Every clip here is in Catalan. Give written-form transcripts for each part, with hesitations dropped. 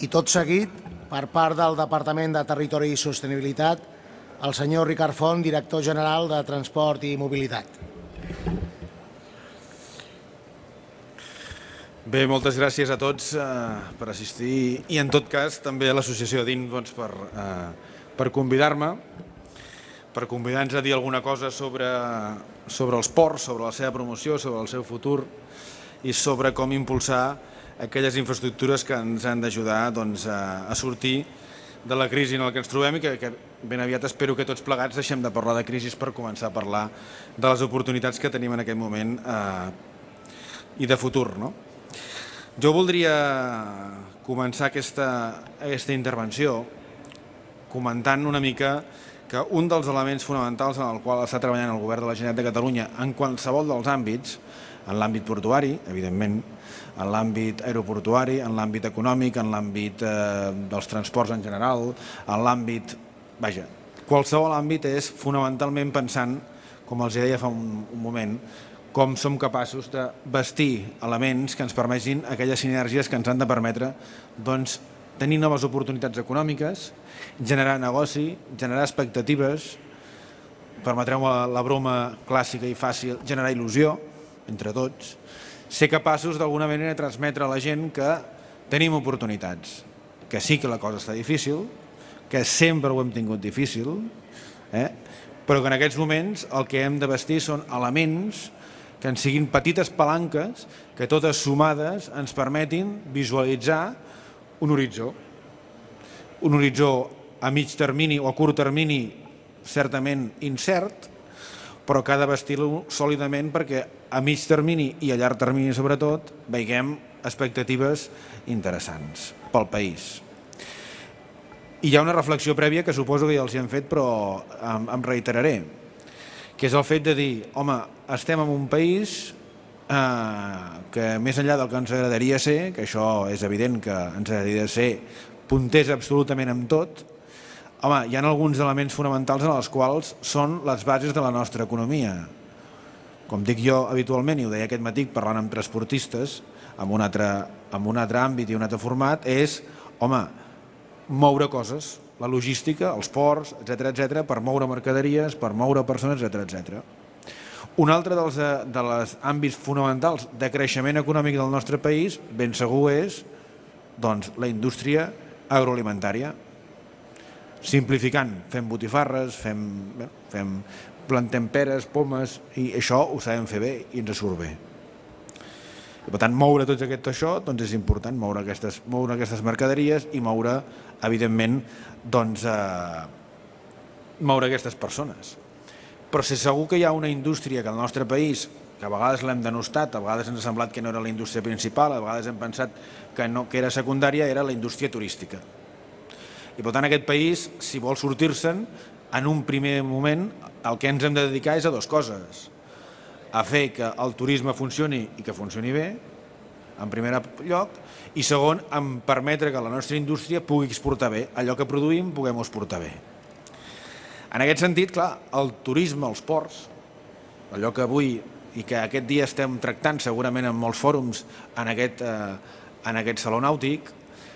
I tot seguit, per part del Departament de Territori i Sostenibilitat, el senyor Ricard Font, director general de Transport i Mobilitat. Bé, moltes gràcies a tots per assistir i en tot cas també a l'associació DIN per convidar-me, per convidar-nos a dir alguna cosa sobre els ports, sobre la seva promoció, sobre el seu futur i sobre com impulsar aquelles infraestructures que ens han d'ajudar a sortir de la crisi en la que ens trobem i que ben aviat espero que tots plegats deixem de parlar de crisi per començar a parlar de les oportunitats que tenim en aquest moment i de futur. Jo voldria començar aquesta intervenció comentant una mica que un dels elements fonamentals en el qual està treballant el Govern de la Generalitat de Catalunya en qualsevol dels àmbits, en l'àmbit portuari, evidentment, en l'àmbit aeroportuari, en l'àmbit econòmic, en l'àmbit dels transports en general, en l'àmbit... Vaja, qualsevol àmbit és fonamentalment pensant, com els deia fa un moment, com som capaços de bastir elements que ens permetin aquelles sinergies que ens han de permetre tenir noves oportunitats econòmiques, generar negoci, generar expectatives, permetreu la broma clàssica i fàcil, generar il·lusió entre tots, ser capaços d'alguna manera de transmetre a la gent que tenim oportunitats, que sí que la cosa està difícil, que sempre ho hem tingut difícil, però que en aquests moments el que hem de bastir són elements que en siguin petites palanques que totes sumades ens permetin visualitzar un horitzó a mig termini o a curt termini certament incert, però que ha de bastir-lo sòlidament perquè a mig termini i a llarg termini sobretot veiem expectatives interessants pel país. I hi ha una reflexió prèvia que suposo que ja els hi hem fet però em reiteraré, que és el fet de dir, home, estem en un país que més enllà del que ens agradaria ser, que això és evident que ens agradaria ser punters absolutament amb tot, home, hi ha alguns elements fonamentals en els quals són les bases de la nostra economia. Com dic jo habitualment, i ho deia aquest matí parlant amb transportistes, en un altre àmbit i un altre format, és, home, moure coses, la logística, els ports, etc., per moure mercaderies, per moure persones, etc. Un altre dels àmbits fonamentals de creixement econòmic del nostre país, ben segur, és la indústria agroalimentària. Simplificant, fem botifarres, plantem peres, pomes, i això ho sabem fer bé i ens surt bé. I per tant, moure tot això és important, moure aquestes mercaderies i moure, evidentment, moure aquestes persones. Però si segur que hi ha una indústria que al nostre país, que a vegades l'hem denostat, a vegades ens ha semblat que no era la indústria principal, a vegades hem pensat que era secundària, era la indústria turística. I per tant, aquest país, si vol sortir-se'n, en un primer moment, el que ens hem de dedicar és a dues coses. A fer que el turisme funcioni i que funcioni bé, en primer lloc, i segon, en permetre que la nostra indústria pugui exportar bé, allò que produïm puguem exportar bé. En aquest sentit, clar, el turisme, els ports, allò que avui i que aquest dia estem tractant segurament en molts fòrums en aquest saló nàutic,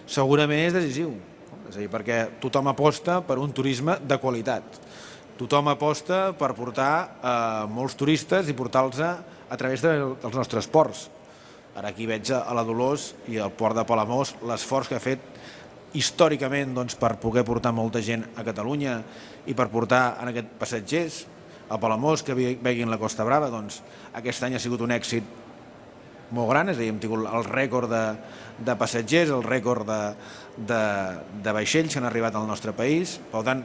segurament és decisiu. És a dir, perquè tothom aposta per un turisme de qualitat. Tothom aposta per portar molts turistes i portar-los a través dels nostres ports. Ara aquí veig a la Dolors i al port de Palamós l'esforç que ha fet històricament per poder portar molta gent a Catalunya i per portar en aquest passatgers a Palamós que veguin la Costa Brava. Aquest any ha sigut un èxit molt gran, és a dir, hem tingut el rècord de passatgers, el rècord de vaixells que han arribat al nostre país. Per tant,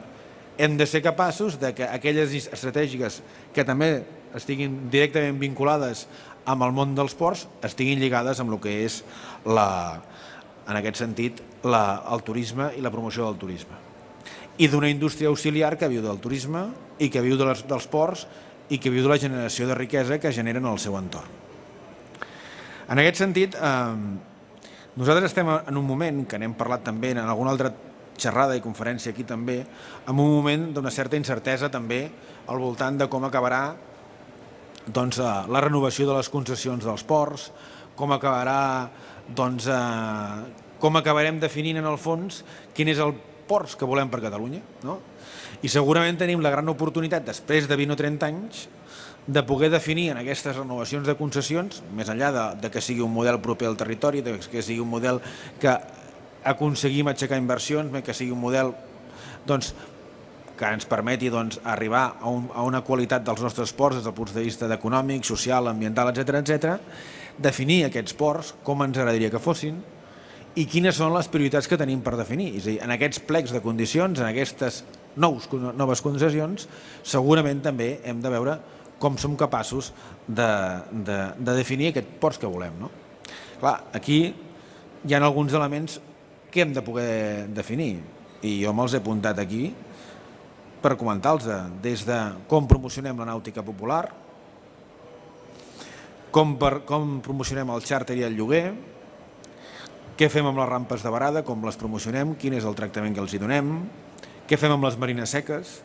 hem de ser capaços que aquelles estratègiques que també estiguin directament vinculades amb el món dels ports estiguin lligades amb el que és, en aquest sentit, el turisme i la promoció del turisme. I d'una indústria auxiliar que viu del turisme i que viu dels ports i que viu de la generació de riquesa que generen al seu entorn. En aquest sentit, nosaltres estem en un moment, que n'hem parlat també en alguna altra xerrada i conferència aquí també, en un moment d'una certa incertesa també al voltant de com acabarà la renovació de les concessions dels ports, com com acabarem definint en el fons quin és el port que volem per Catalunya, no? I segurament tenim la gran oportunitat, després de 20 o 30 anys, de poder definir en aquestes renovacions de concessions, més enllà de que sigui un model proper al territori, que sigui un model que aconseguim aixecar inversions, que sigui un model que ens permeti arribar a una qualitat dels nostres ports des del punt de vista econòmic, social, ambiental, etc., definir aquests ports, com ens agradaria que fossin, i quines són les prioritats que tenim per definir. És a dir, en aquests plecs de condicions, en aquestes noves concessions, segurament també hem de veure com som capaços de definir aquests ports que volem. Clar, aquí hi ha alguns elements que hem de poder definir, i jo me'ls he apuntat aquí per comentar-los, des de com promocionem la nàutica popular, com promocionem el xàrter i el lloguer, què fem amb les rampes de varada, com les promocionem, quin és el tractament que els hi donem, què fem amb les marines seques.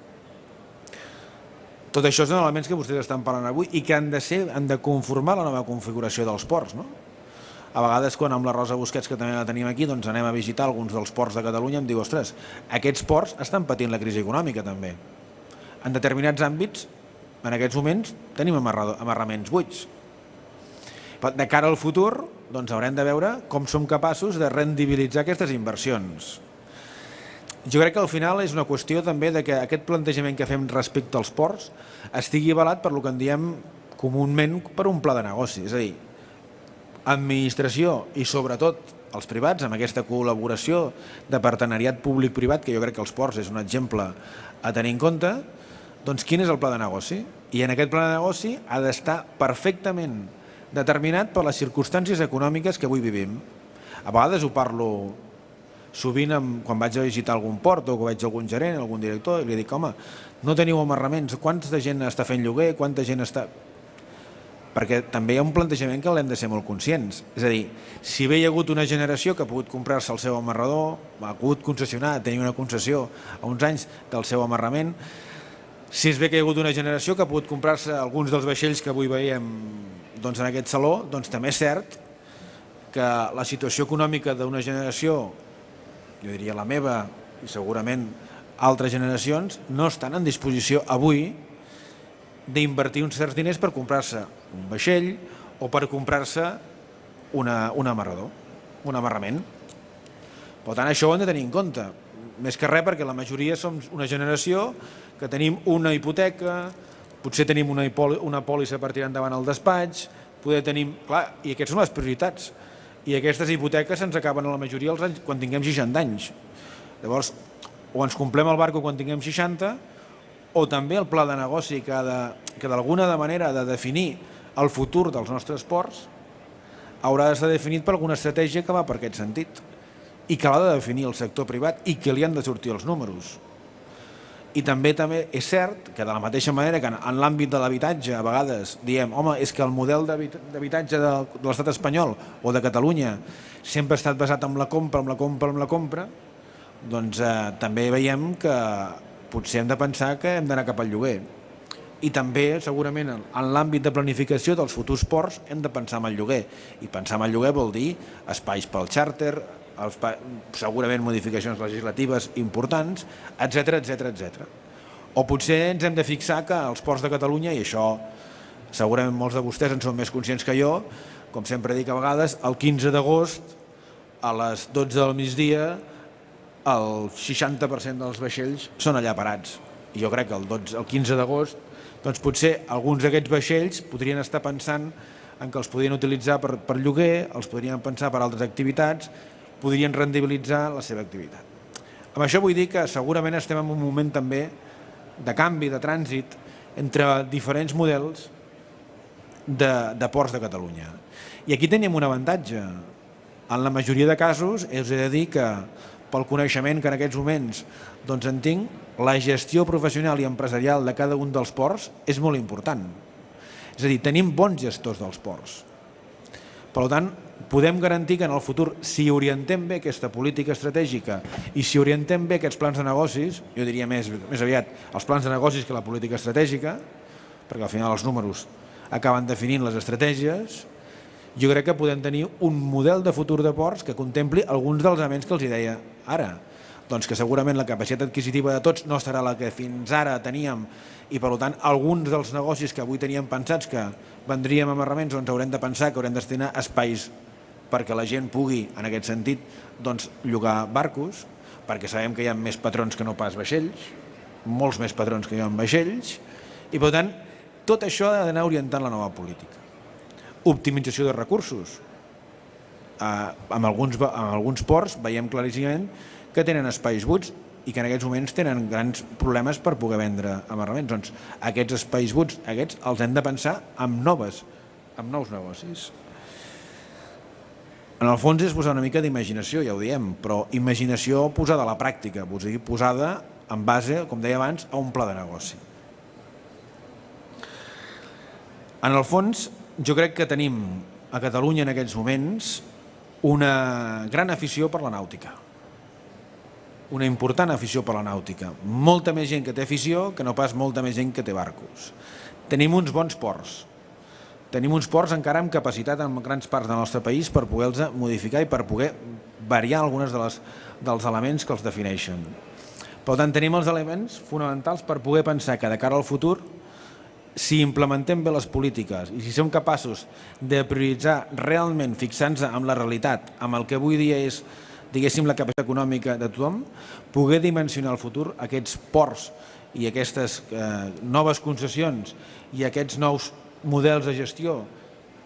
Tot això són elements que vostès estan parlant avui i que han de conformar la nova configuració dels ports. A vegades, quan amb la Rosa Busquets, que també la tenim aquí, anem a visitar alguns dels ports de Catalunya, em diu, ostres, aquests ports estan patint la crisi econòmica també. En determinats àmbits, en aquests moments, tenim amarraments buits. De cara al futur, haurem de veure com som capaços de rendibilitzar aquestes inversions. Jo crec que al final és una qüestió també de que aquest plantejament que fem respecte als ports estigui avalat per el que en diem comunament per un pla de negoci. És a dir, administració i sobretot els privats, amb aquesta col·laboració de partenariat públic-privat, que jo crec que els ports és un exemple a tenir en compte, doncs quin és el pla de negoci? I en aquest pla de negoci ha d'estar perfectament determinat per les circumstàncies econòmiques que avui vivim. A vegades ho parlo sovint quan vaig a visitar algun port o que veig algun gerent, algun director, i li dic, home, no teniu amarraments, quanta gent està fent lloguer, quanta gent està... Perquè també hi ha un plantejament que l'hem de ser molt conscients. És a dir, si bé hi ha hagut una generació que ha pogut comprar-se el seu amarrador, ha pogut concessionar, tenir una concessió a uns anys del seu amarrament, si és bé que hi ha hagut una generació que ha pogut comprar-se alguns dels vaixells que avui veiem en aquest saló, també és cert que la situació econòmica d'una generació, jo diria la meva i segurament altres generacions, no estan en disposició avui d'invertir uns certs diners per comprar-se un vaixell o per comprar-se un amarrador, un amarrament. Per tant, això ho hem de tenir en compte. Més que res perquè la majoria som una generació que tenim una hipoteca, potser tenim una pòlissa per tirar endavant al despatx, poder tenim... Clar, i aquestes són les prioritats. I aquestes hipoteques se'ns acaben a la majoria els anys quan tinguem 60 anys. Llavors, o ens complem el barco quan tinguem 60, o també el pla de negoci que d'alguna manera ha de definir el futur dels nostres ports haurà de ser definit per alguna estratègia que va per aquest sentit i que l'ha de definir el sector privat i que li han de sortir els números. I també és cert que de la mateixa manera que en l'àmbit de l'habitatge a vegades diem, home, és que el model d'habitatge de l'estat espanyol o de Catalunya sempre ha estat basat en la compra, doncs també veiem que potser hem de pensar que hem d'anar cap al lloguer. I també, segurament, en l'àmbit de planificació dels futurs ports hem de pensar en el lloguer. I pensar en el lloguer vol dir espais pel xàrter, segurament modificacions legislatives importants, etc. O potser ens hem de fixar que els ports de Catalunya, i això segurament molts de vostès en són més conscients que jo, com sempre dic a vegades, el 15 d'agost a les 12 del migdia el 60% dels vaixells són allà parats. I jo crec que el 15 d'agost doncs potser alguns d'aquests vaixells podrien estar pensant en que els podrien utilitzar per lloguer, els podrien pensar per altres activitats, podrien rendibilitzar la seva activitat. Amb això vull dir que segurament estem en un moment també de canvi, de trànsit entre diferents models de ports de Catalunya. I aquí tenim un avantatge. En la majoria de casos, us he de dir que pel coneixement que en aquests moments en tinc, la gestió professional i empresarial de cada un dels ports és molt important. És a dir, tenim bons gestors dels ports. Per tant, podem garantir que en el futur, si orientem bé aquesta política estratègica i si orientem bé aquests plans de negocis, jo diria més aviat els plans de negocis que la política estratègica, perquè al final els números acaben definint les estratègies, jo crec que podem tenir un model de futur de ports que contempli alguns dels elements que els deia ara. Doncs que segurament la capacitat adquisitiva de tots no serà la que fins ara teníem i, per tant, alguns dels negocis que avui teníem pensats que vendríem amb armaments ens haurem de pensar que haurem de destinar espais perquè la gent pugui, en aquest sentit, llogar barcos, perquè sabem que hi ha més patrons que no pas vaixells, molts més patrons que hi ha vaixells, i, per tant, tot això ha d'anar orientant la nova política. Optimització de recursos. En alguns ports veiem claríssimament que tenen espais buits i que en aquests moments tenen grans problemes per poder vendre amb armaments. Doncs aquests espais buits, els hem de pensar amb nous negocis. En el fons és posar una mica d'imaginació, ja ho diem, però imaginació posada a la pràctica, posada en base, com deia abans, a un pla de negoci. En el fons, jo crec que tenim a Catalunya en aquests moments una gran afició per la nàutica. Una important afició per la nàutica. Molta més gent que té afició que no pas molta més gent que té barcos. Tenim uns bons ports. Tenim uns ports encara amb capacitat en grans parts del nostre país per poder-los modificar i per poder variar alguns dels elements que els defineixen. Per tant, tenim els elements fonamentals per poder pensar que de cara al futur, si implementem bé les polítiques i si som capaços de prioritzar realment fixant-nos en la realitat, amb el que avui dia és, diguéssim, la capacitat econòmica de tothom, poder dimensionar el futur, aquests ports i aquestes noves concessions i aquests nous models de gestió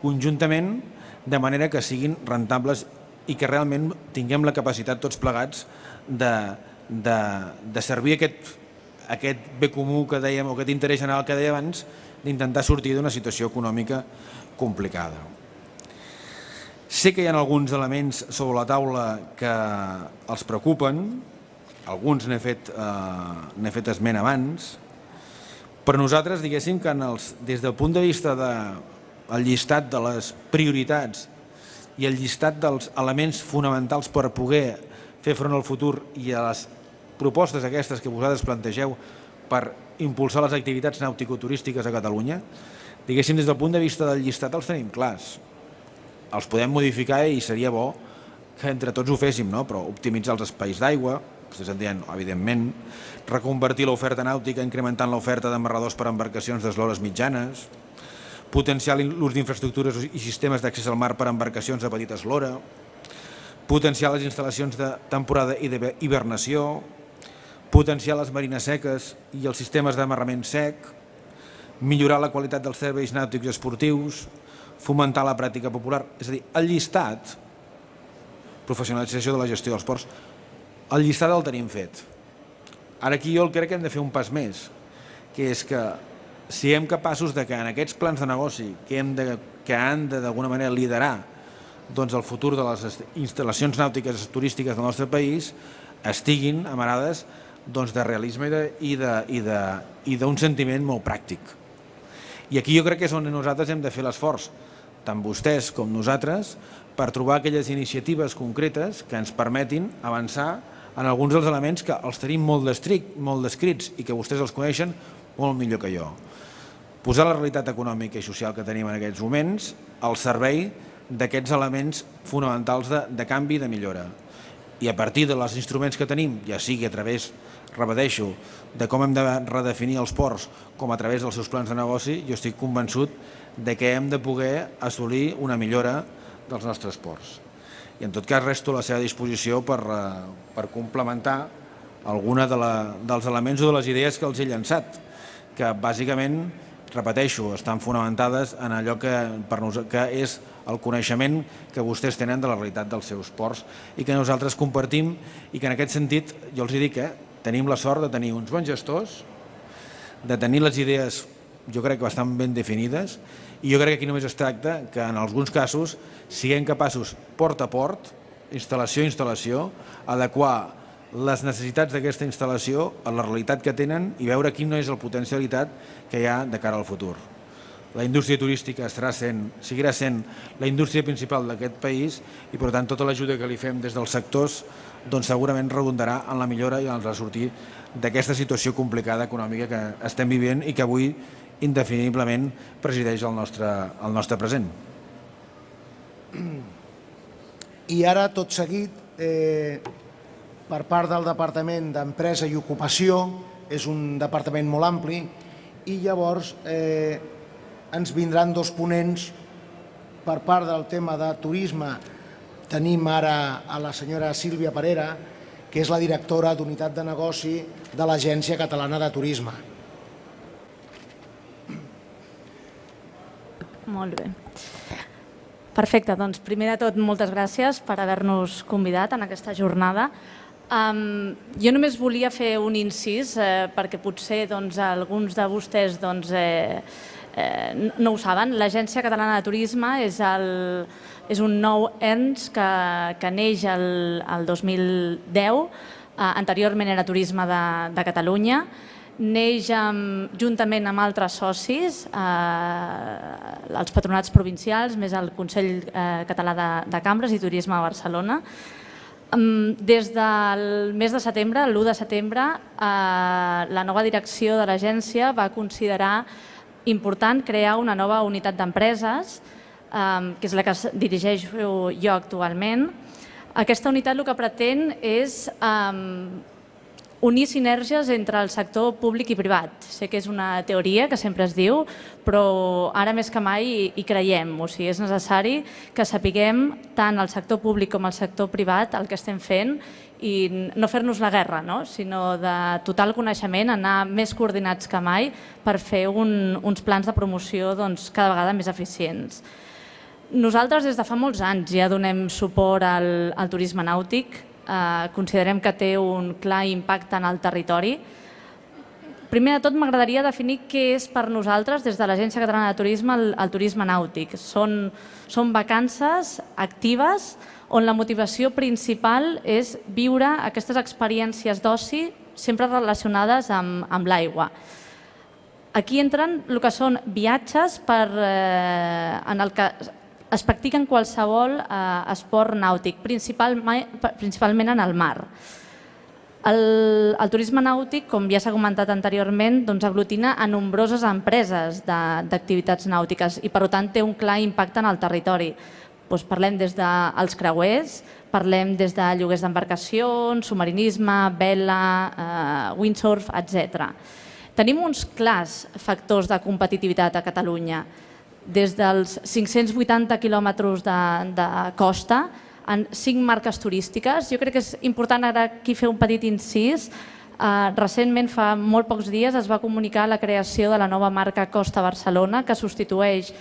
conjuntament, de manera que siguin rentables i que realment tinguem la capacitat tots plegats de servir aquest bé comú que dèiem, o aquest interès general que deia abans, d'intentar sortir d'una situació econòmica complicada. Sé que hi ha alguns elements sobre la taula que els preocupen, alguns n'he fet esment abans, però nosaltres, diguéssim, que des del punt de vista del llistat de les prioritats i el llistat dels elements fonamentals per poder fer front al futur i a les propostes aquestes que vosaltres plantegeu per impulsar les activitats nàutico-turístiques a Catalunya, diguéssim, des del punt de vista del llistat els tenim clars. Els podem modificar i seria bo que entre tots ho féssim, però optimitzar els espais d'aigua, evidentment, reconvertir l'oferta nàutica incrementant l'oferta d'amarradors per a embarcacions d'eslores mitjanes, potenciar l'ús d'infraestructures i sistemes d'accés al mar per a embarcacions de petita eslora, potenciar les instal·lacions de temporada i d'hibernació, potenciar les marines seques i els sistemes d'amarrament sec, millorar la qualitat dels serveis nàutics i esportius, fomentar la pràctica popular, és a dir, el llistat, professionalització de la gestió dels ports, el llistat el tenim fet. Ara aquí jo crec que hem de fer un pas més, que és que siguem capaços de que en aquests plans de negoci que han de d'alguna manera liderar el futur de les instal·lacions nàutiques turístiques del nostre país estiguin amarades de realisme i d'un sentiment molt pràctic. I aquí jo crec que és on nosaltres hem de fer l'esforç, tant vostès com nosaltres, per trobar aquelles iniciatives concretes que ens permetin avançar en alguns dels elements que els tenim molt descrits i que vostès els coneixen molt millor que jo. Posar la realitat econòmica i social que tenim en aquests moments al servei d'aquests elements fonamentals de canvi i de millora. I a partir dels instruments que tenim, ja sigui a través, repeteixo, de com hem de redefinir els ports com a través dels seus plans de negoci, jo estic convençut que hem de poder assolir una millora dels nostres ports. I en tot cas resto a la seva disposició per complementar alguna dels elements o de les idees que els he llançat, que bàsicament, repeteixo, estan fonamentades en allò que és el coneixement que vostès tenen de la realitat dels seus ports i que nosaltres compartim i que en aquest sentit, jo els dic, tenim la sort de tenir uns bons gestors, de tenir les idees, jo crec que bastant ben definides, i jo crec que aquí només es tracta que en alguns casos siguem capaços, port a port, instal·lació a instal·lació, adequar les necessitats d'aquesta instal·lació a la realitat que tenen i veure quina és la potencialitat que hi ha de cara al futur. La indústria turística seguirà sent la indústria principal d'aquest país i, per tant, tota l'ajuda que li fem des dels sectors segurament redundarà en la millora i en el sortir d'aquesta situació complicada econòmica que estem vivint i que avui indefiniblement presideix el nostre present. I ara, tot seguit, per part del Departament d'Empresa i Ocupació, és un departament molt ampli, i llavors ens vindran dos ponents. Per part del tema de turisme tenim ara a la senyora Sílvia Parera, que és la directora d'Unitat de Negoci de l'Agència Catalana de Turisme. Molt bé. Perfecte, doncs primer de tot moltes gràcies per haver-nos convidat en aquesta jornada. Jo només volia fer un incís perquè potser alguns de vostès no ho saben. L'Agència Catalana de Turisme és un nou ens que neix el 2010, anteriorment era Turisme de Catalunya. Neix juntament amb altres socis, els patronats provincials, més el Consell Català de Cambres i Turisme de Barcelona. Des del mes de setembre, l'1 de setembre, la nova direcció de l'agència va considerar important crear una nova unitat d'empreses, que és la que dirigeixo jo actualment. Aquesta unitat el que pretén és unir sinergies entre el sector públic i privat. Sé que és una teoria que sempre es diu, però ara més que mai hi creiem. O sigui, és necessari que sapiguem tant el sector públic com el sector privat el que estem fent i no fer-nos la guerra, sinó de total coneixement, anar més coordinats que mai per fer uns plans de promoció cada vegada més eficients. Nosaltres des de fa molts anys ja donem suport al turisme nàutic. Considerem que té un clar impacte en el territori. Primer de tot m'agradaria definir què és per nosaltres des de l'Agència Catalana de Turisme el turisme nàutic. Són vacances actives on la motivació principal és viure aquestes experiències d'oci sempre relacionades amb l'aigua. Aquí entren el que són viatges en el que es practiquen qualsevol esport nàutic, principalment en el mar. El turisme nàutic, com ja s'ha comentat anteriorment, aglutina a nombroses empreses d'activitats nàutiques i, per tant, té un clar impacte en el territori. Parlem des dels creuers, parlem des de lloguers d'embarcacions, submarinisme, vela, windsurf, etc. Tenim uns clars factors de competitivitat a Catalunya. Des dels 580 quilòmetres de costa en 5 marques turístiques. Jo crec que és important ara aquí fer un petit incís. Recentment, fa molt pocs dies, es va comunicar la creació de la nova marca Costa Barcelona, que substitueix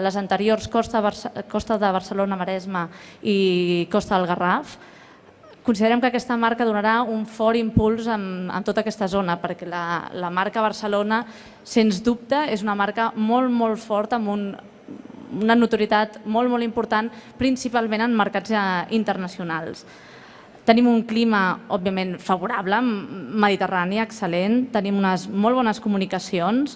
les anteriors Costa de Barcelona-Maresme i Costa del Garraf. Considerem que aquesta marca donarà un fort impuls en tota aquesta zona, perquè la marca Barcelona, sens dubte, és una marca molt, molt forta, amb una notorietat molt, molt important, principalment en mercats internacionals. Tenim un clima, òbviament, favorable, mediterrani, excel·lent, tenim unes molt bones comunicacions.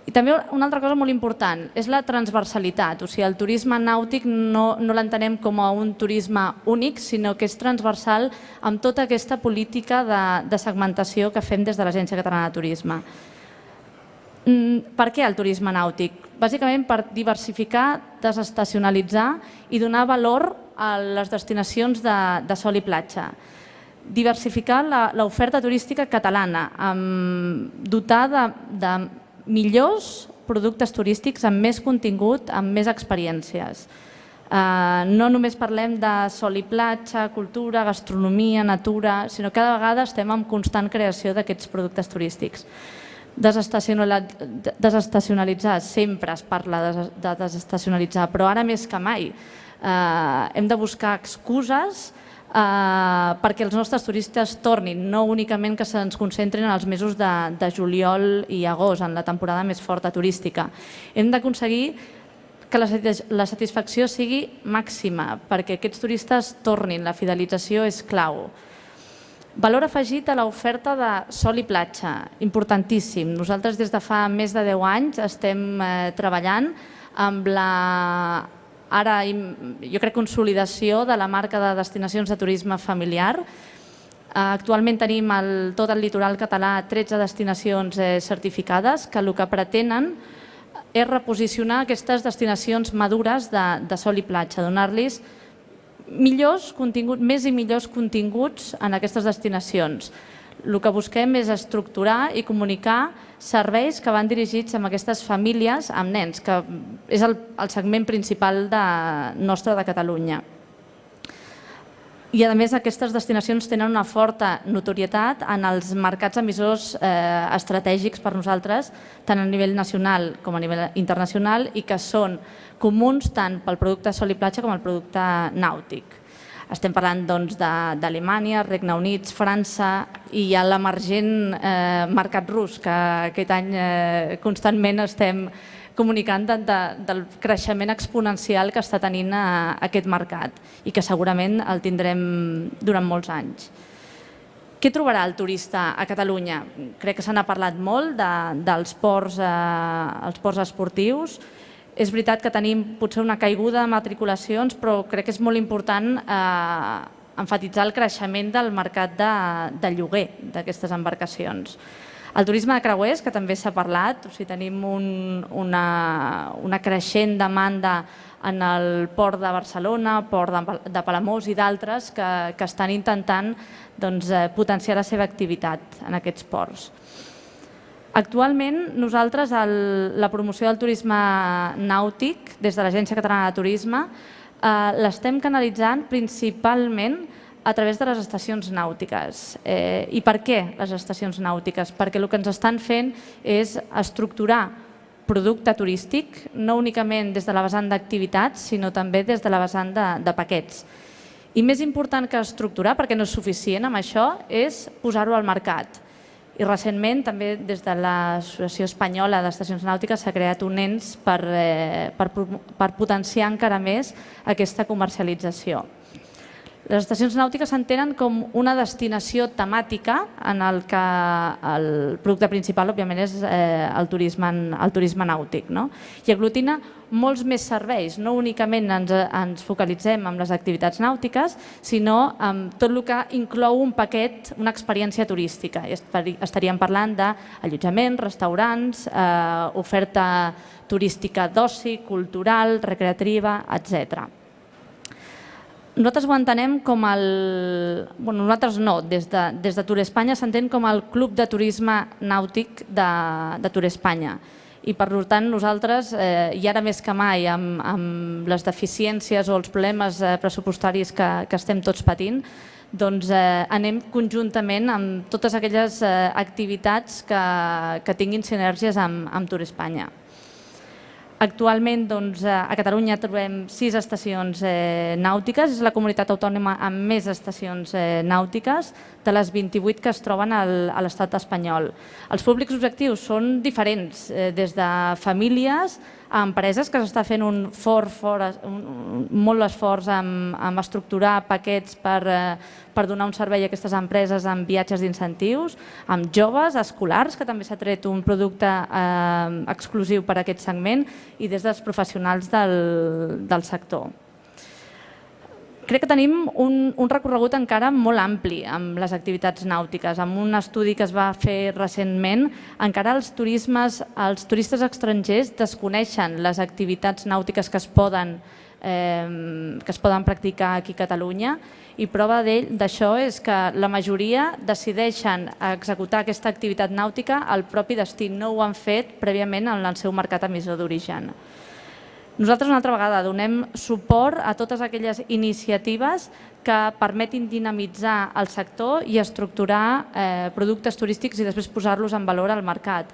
I també una altra cosa molt important és la transversalitat. O sigui, el turisme nàutic no l'entenem com a un turisme únic, sinó que és transversal amb tota aquesta política de segmentació que fem des de l'Agència Catalana de Turisme. Per què el turisme nàutic? Bàsicament per diversificar, desestacionalitzar i donar valor a les destinacions de sol i platja. Diversificar l'oferta turística catalana, dotar de millors productes turístics amb més contingut, amb més experiències. No només parlem de sol i platja, cultura, gastronomia, natura, sinó que cada vegada estem en constant creació d'aquests productes turístics. Desestacionalitzar, sempre es parla de desestacionalitzar, però ara més que mai hem de buscar excuses perquè els nostres turistes tornin, no únicament que se'ns concentrin en els mesos de juliol i agost, en la temporada més forta turística. Hem d'aconseguir que la satisfacció sigui màxima, perquè aquests turistes tornin, la fidelització és clau. Valor afegit a l'oferta de sol i platja, importantíssim. Nosaltres des de fa més de 10 anys estem treballant amb ara jo crec consolidació de la marca de destinacions de turisme familiar. Actualment tenim tot el litoral català 13 destinacions certificades que el que pretenen és reposicionar aquestes destinacions madures de sol i platja, donar-los millors continguts, més i millors continguts en aquestes destinacions. El que busquem és estructurar i comunicar serveis que van dirigits a aquestes famílies amb nens, que és el segment principal nostre de Catalunya. I, a més, aquestes destinacions tenen una forta notorietat en els mercats emissors estratègics per nosaltres, tant a nivell nacional com a nivell internacional, i que són comuns tant pel producte sol i platja com el producte nàutic. Estem parlant d'Alemanya, Regne Unit, França i hi ha l'emergent mercat rus, que aquest any constantment estem comunicant del creixement exponencial que està tenint aquest mercat i que segurament el tindrem durant molts anys. Què trobarà el turista a Catalunya? Crec que se n'ha parlat molt dels ports esportius. És veritat que tenim potser una caiguda de matriculacions, però crec que és molt important emfatitzar el creixement del mercat de lloguer d'aquestes embarcacions. El turisme de creuers, que també s'ha parlat, tenim una creixent demanda en el port de Barcelona, port de Palamós i d'altres que estan intentant potenciar la seva activitat en aquests ports. Actualment, nosaltres, la promoció del turisme nàutic, des de l'Agència Catalana de Turisme, l'estem canalitzant principalment a través de les estacions nàutiques. I per què les estacions nàutiques? Perquè el que ens estan fent és estructurar producte turístic, no únicament des de la vessant d'activitats, sinó també des de la vessant de paquets. I més important que estructurar, perquè no és suficient amb això, és posar-ho al mercat. I recentment, també des de l'Associació Espanyola d'Estacions Nàutiques, s'ha creat un ens per potenciar encara més aquesta comercialització. Les estacions nàutiques s'entenen com una destinació temàtica en el que el producte principal, òbviament, és el turisme nàutic. I aglutina molts més serveis. No únicament ens focalitzem en les activitats nàutiques, sinó en tot el que inclou un paquet, una experiència turística. Estaríem parlant d'allotjament, restaurants, oferta turística d'oci, cultural, recreativa, etc. Nosaltres ho entenem com nosaltres no, des de Tour Espanya s'entén com el club de turisme nàutic de Tour Espanya. I per tant nosaltres, i ara més que mai amb les deficiències o els problemes pressupostaris que estem tots patint, doncs anem conjuntament amb totes aquelles activitats que tinguin sinergies amb Tour Espanya. Actualment a Catalunya trobem 6 estacions nàutiques, és la comunitat autònoma amb més estacions nàutiques de les 28 que es troben a l'estat espanyol. Els públics objectius són diferents, des de famílies a empreses, que s'està fent molt esforç en estructurar paquets per donar un servei a aquestes empreses amb viatges d'incentius, amb joves, escolars, que també s'ha tret un producte exclusiu per a aquest segment, i des dels professionals del sector. Crec que tenim un recorregut encara molt ampli amb les activitats nàutiques. Amb un estudi que es va fer recentment, encara els turistes estrangers desconeixen les activitats nàutiques que es poden practicar aquí a Catalunya, i prova d'això és que la majoria decideixen executar aquesta activitat nàutica al propi destí, no ho han fet prèviament en el seu mercat emissor d'origen. Nosaltres, una altra vegada, donem suport a totes aquelles iniciatives que permetin dinamitzar el sector i estructurar productes turístics i després posar-los en valor al mercat.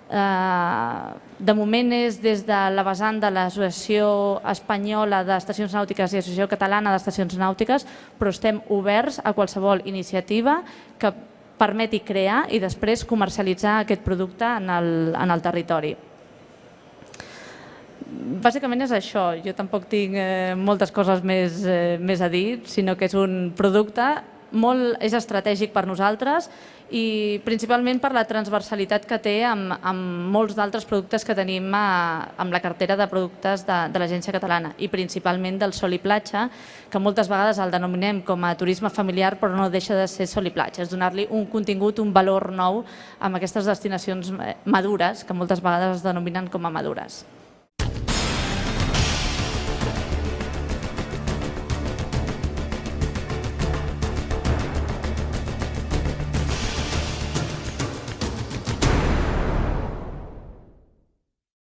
De moment és des de la vessant de l'Associació Espanyola d'Estacions Nàutiques i l'Associació Catalana d'Estacions Nàutiques, però estem oberts a qualsevol iniciativa que permeti crear i després comercialitzar aquest producte en el territori. Bàsicament és això. Jo tampoc tinc moltes coses més a dir, sinó que és un producte és estratègic per nosaltres i principalment per la transversalitat que té amb molts d'altres productes que tenim amb la cartera de productes de l'Agència Catalana i principalment del sol i platja, que moltes vegades el denominem com a turisme familiar però no deixa de ser sol i platja, és donar-li un contingut, un valor nou amb aquestes destinacions madures que moltes vegades es denominen com a madures.